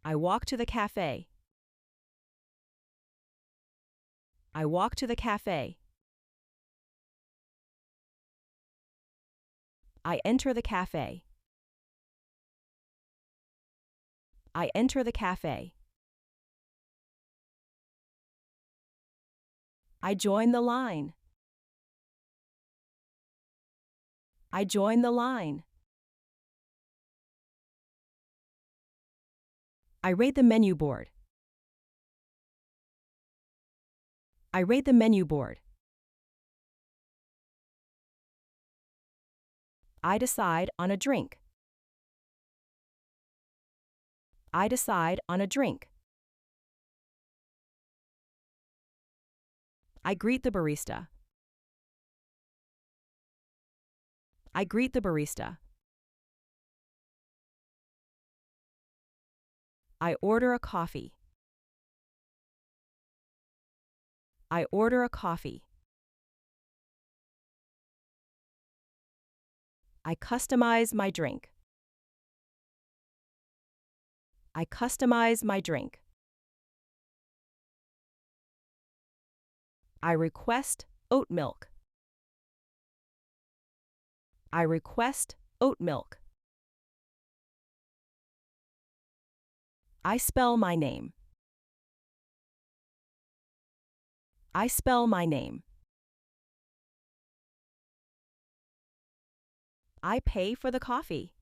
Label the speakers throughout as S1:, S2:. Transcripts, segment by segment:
S1: I walk to the cafe. I walk to the cafe. I enter the cafe. I enter the cafe. I join the line. I join the line. I raid the menu board. I raid the menu board. I decide on a drink. I decide on a drink. I greet the barista. I greet the barista. I order a coffee. I order a coffee. I customize my drink. I customize my drink. I request oat milk. I request oat milk. I spell my name. I spell my name. I pay for the coffee.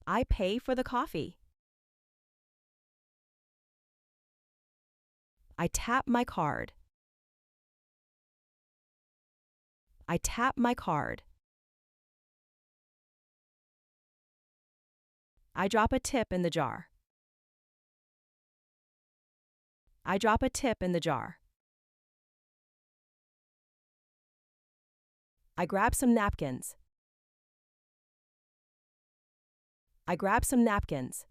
S1: I pay for the coffee. I tap my card. I tap my card. I drop a tip in the jar. I drop a tip in the jar. I grab some napkins. I grab some napkins.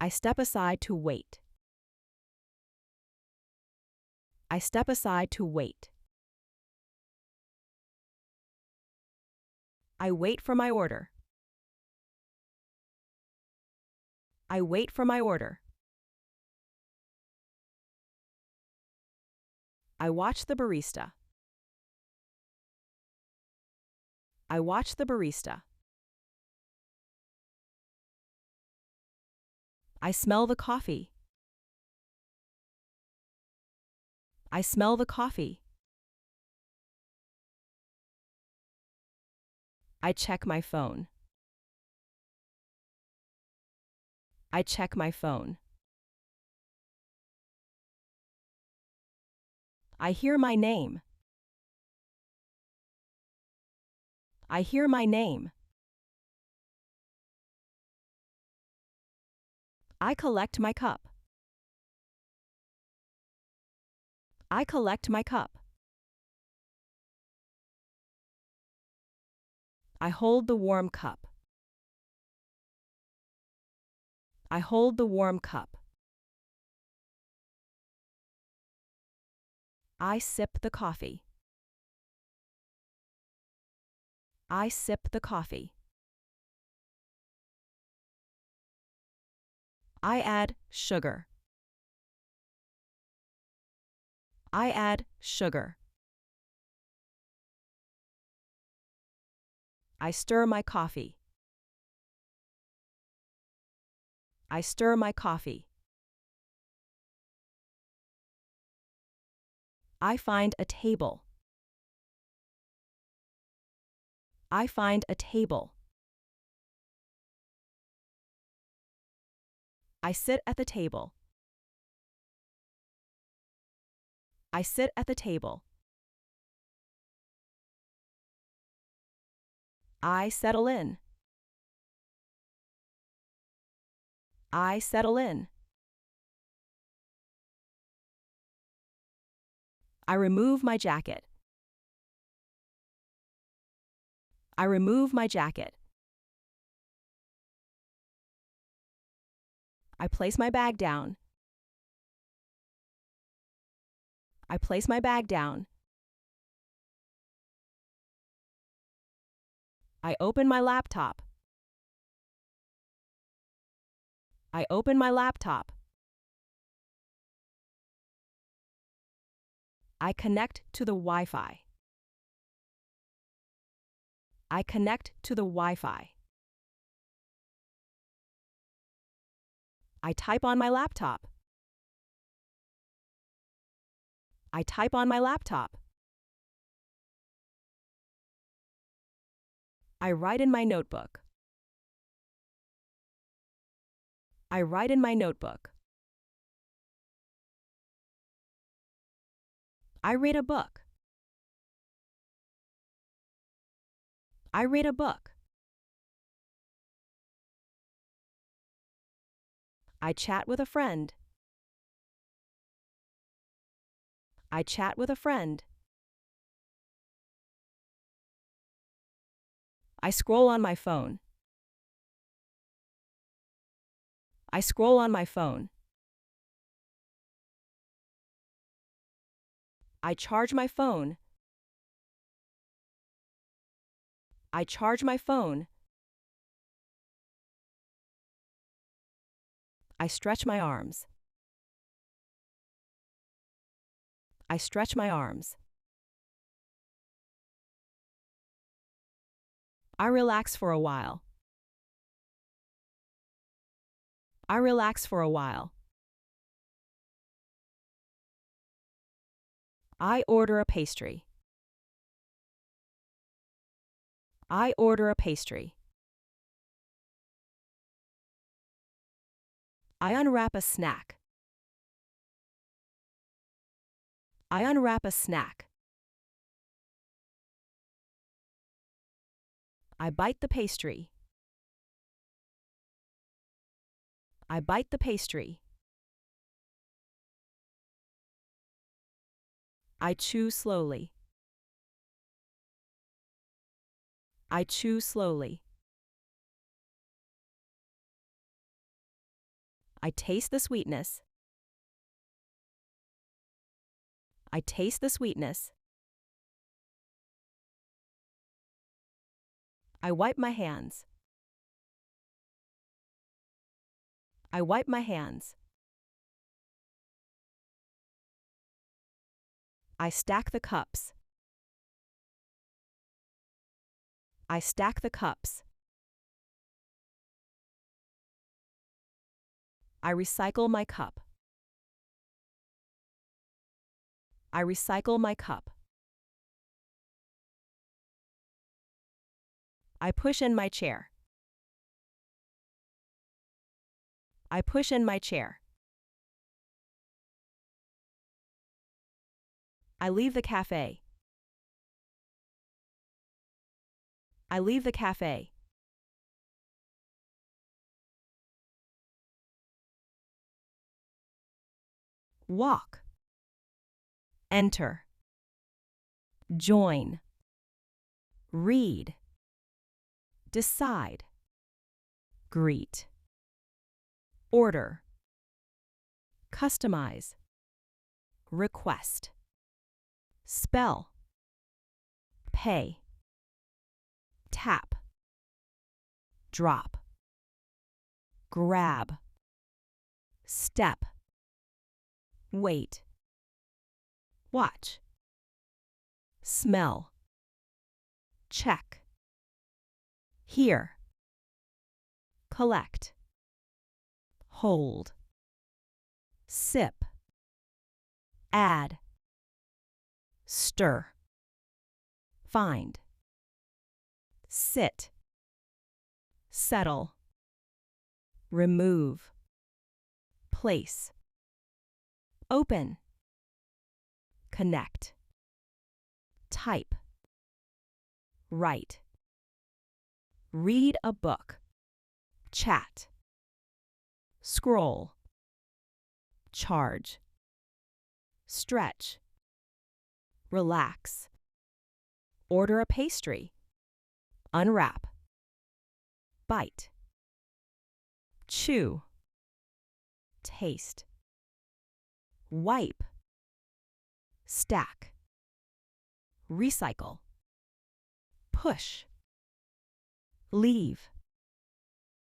S1: I step aside to wait. I step aside to wait. I wait for my order. I wait for my order. I watch the barista. I watch the barista. I smell the coffee. I smell the coffee. I check my phone. I check my phone. I hear my name. I hear my name. I collect my cup. I collect my cup. I hold the warm cup. I hold the warm cup. I sip the coffee. I sip the coffee. I add sugar. I add sugar. I stir my coffee. I stir my coffee. I find a table. I find a table. I sit at the table. I sit at the table. I settle in. I settle in. I remove my jacket. I remove my jacket. I place my bag down. I place my bag down. I open my laptop. I open my laptop. I connect to the Wi-Fi. I connect to the Wi-Fi. I type on my laptop. I type on my laptop. I write in my notebook. I write in my notebook. I read a book. I read a book. I chat with a friend. I chat with a friend. I scroll on my phone. I scroll on my phone. I charge my phone. I charge my phone. I stretch my arms. I stretch my arms. I relax for a while. I relax for a while. I order a pastry. I order a pastry. I unwrap a snack. I unwrap a snack. I bite the pastry. I bite the pastry. I chew slowly. I chew slowly. I taste the sweetness. I taste the sweetness. I wipe my hands. I wipe my hands. I stack the cups. I stack the cups. I recycle my cup. I recycle my cup. I push in my chair. I push in my chair. I leave the cafe. I leave the cafe. Walk. Enter. Join. Read. Decide. Greet. Order. Customize. Request. Spell. Pay. Tap. Drop. Grab. Step. Wait. Watch. Smell. Check. Hear. Collect. Hold. Sip. Add. Stir. Find. Sit. Settle. Remove. Place. Open. Connect. Type. Write. Read a book. Chat. Scroll. Charge. Stretch. Relax. Order a pastry. Unwrap. Bite. Chew. Taste. Wipe. Stack. Recycle. Push. leave,